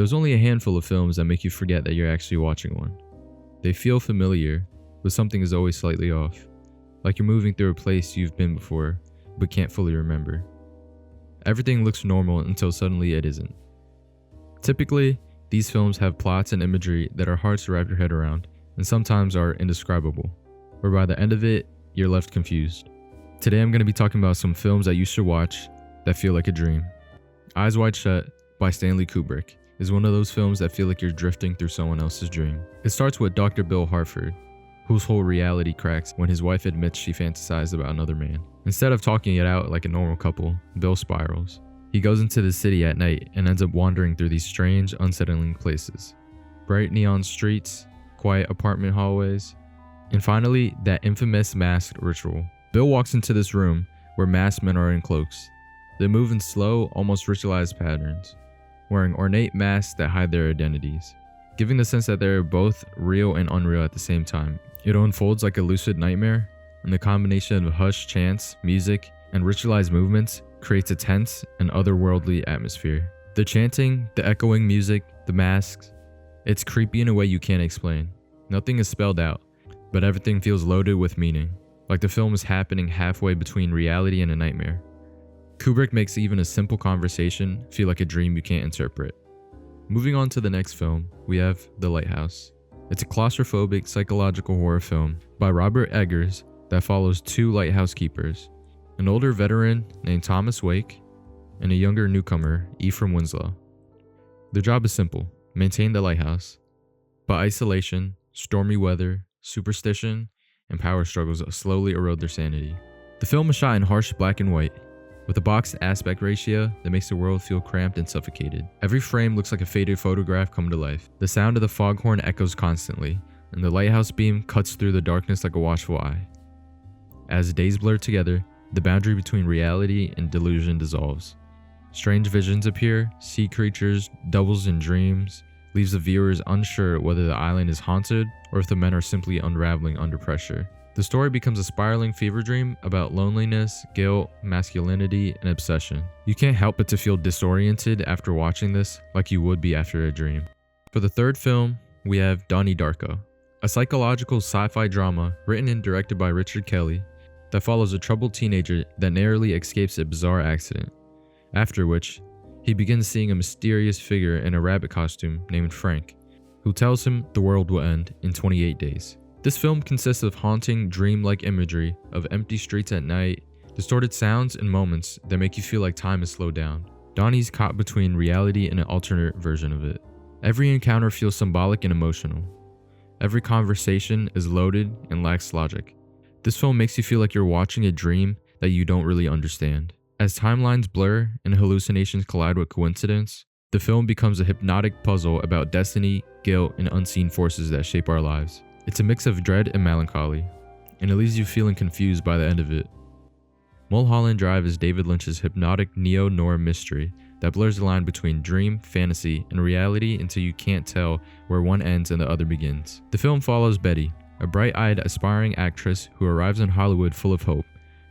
There's only a handful of films that make you forget that you're actually watching one. They feel familiar, but something is always slightly off, like you're moving through a place you've been before, but can't fully remember. Everything looks normal until suddenly it isn't. Typically, these films have plots and imagery that are hard to wrap your head around, and sometimes are indescribable, where by the end of it, you're left confused. Today I'm going to be talking about some films that you should watch that feel like a dream. Eyes Wide Shut by Stanley Kubrick is one of those films that feel like you're drifting through someone else's dream. It starts with Dr. Bill Harford, whose whole reality cracks when his wife admits she fantasized about another man. Instead of talking it out like a normal couple, Bill spirals. He goes into the city at night and ends up wandering through these strange, unsettling places. Bright neon streets, quiet apartment hallways, and finally, that infamous masked ritual. Bill walks into this room where masked men are in cloaks. They move in slow, almost ritualized patterns, wearing ornate masks that hide their identities, giving the sense that they're both real and unreal at the same time. It unfolds like a lucid nightmare, and the combination of hushed chants, music, and ritualized movements creates a tense and otherworldly atmosphere. The chanting, the echoing music, the masks, it's creepy in a way you can't explain. Nothing is spelled out, but everything feels loaded with meaning, like the film is happening halfway between reality and a nightmare. Kubrick makes even a simple conversation feel like a dream you can't interpret. Moving on to the next film, we have The Lighthouse. It's a claustrophobic psychological horror film by Robert Eggers that follows two lighthouse keepers, an older veteran named Thomas Wake and a younger newcomer, Ephraim Winslow. Their job is simple: maintain the lighthouse. But isolation, stormy weather, superstition, and power struggles slowly erode their sanity. The film is shot in harsh black and white, with a boxed aspect ratio that makes the world feel cramped and suffocated. Every frame looks like a faded photograph come to life. The sound of the foghorn echoes constantly, and the lighthouse beam cuts through the darkness like a watchful eye. As days blur together, the boundary between reality and delusion dissolves. Strange visions appear, sea creatures, doubles in dreams, leaves the viewers unsure whether the island is haunted or if the men are simply unraveling under pressure. The story becomes a spiraling fever dream about loneliness, guilt, masculinity, and obsession. You can't help but to feel disoriented after watching this, like you would be after a dream. For the third film, we have Donnie Darko, a psychological sci-fi drama written and directed by Richard Kelly that follows a troubled teenager that narrowly escapes a bizarre accident, after which he begins seeing a mysterious figure in a rabbit costume named Frank, who tells him the world will end in 28 days. This film consists of haunting, dreamlike imagery of empty streets at night, distorted sounds and moments that make you feel like time has slowed down. Donnie's caught between reality and an alternate version of it. Every encounter feels symbolic and emotional. Every conversation is loaded and lacks logic. This film makes you feel like you're watching a dream that you don't really understand. As timelines blur and hallucinations collide with coincidence, the film becomes a hypnotic puzzle about destiny, guilt, and unseen forces that shape our lives. It's a mix of dread and melancholy, and it leaves you feeling confused by the end of it. Mulholland Drive is David Lynch's hypnotic neo-noir mystery that blurs the line between dream, fantasy, and reality until you can't tell where one ends and the other begins. The film follows Betty, a bright-eyed aspiring actress who arrives in Hollywood full of hope,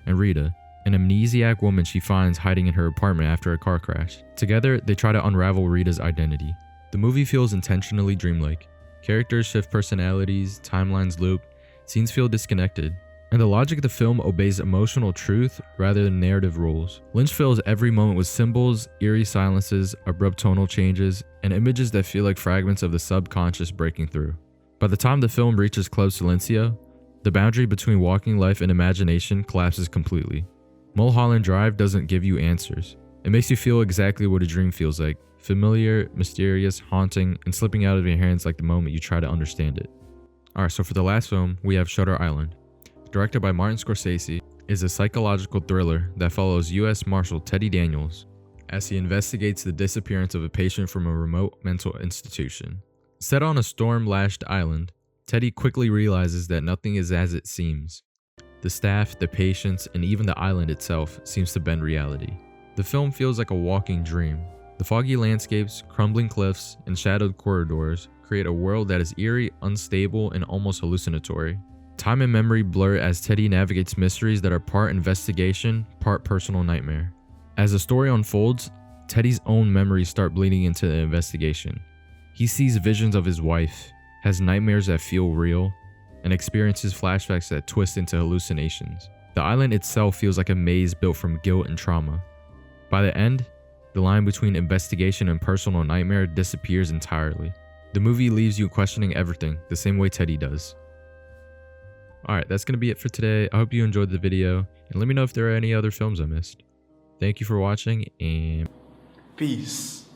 and Rita, an amnesiac woman she finds hiding in her apartment after a car crash. Together, they try to unravel Rita's identity. The movie feels intentionally dreamlike. Characters shift personalities, timelines loop, scenes feel disconnected, and the logic of the film obeys emotional truth rather than narrative rules. Lynch fills every moment with symbols, eerie silences, abrupt tonal changes, and images that feel like fragments of the subconscious breaking through. By the time the film reaches Club Silencio, the boundary between walking life and imagination collapses completely. Mulholland Drive doesn't give you answers. It makes you feel exactly what a dream feels like: familiar, mysterious, haunting, and slipping out of your hands like the moment you try to understand it. Alright, so for the last film, we have Shutter Island. Directed by Martin Scorsese, is a psychological thriller that follows U.S. Marshal Teddy Daniels as he investigates the disappearance of a patient from a remote mental institution. Set on a storm-lashed island, Teddy quickly realizes that nothing is as it seems. The staff, the patients, and even the island itself seems to bend reality. The film feels like a walking dream. The foggy landscapes, crumbling cliffs, and shadowed corridors create a world that is eerie, unstable, and almost hallucinatory. Time and memory blur as Teddy navigates mysteries that are part investigation, part personal nightmare. As the story unfolds, Teddy's own memories start bleeding into the investigation. He sees visions of his wife, has nightmares that feel real, and experiences flashbacks that twist into hallucinations. The island itself feels like a maze built from guilt and trauma. By the end, the line between investigation and personal nightmare disappears entirely. The movie leaves you questioning everything, the same way Teddy does. Alright, that's going to be it for today. I hope you enjoyed the video, and let me know if there are any other films I missed. Thank you for watching, and peace.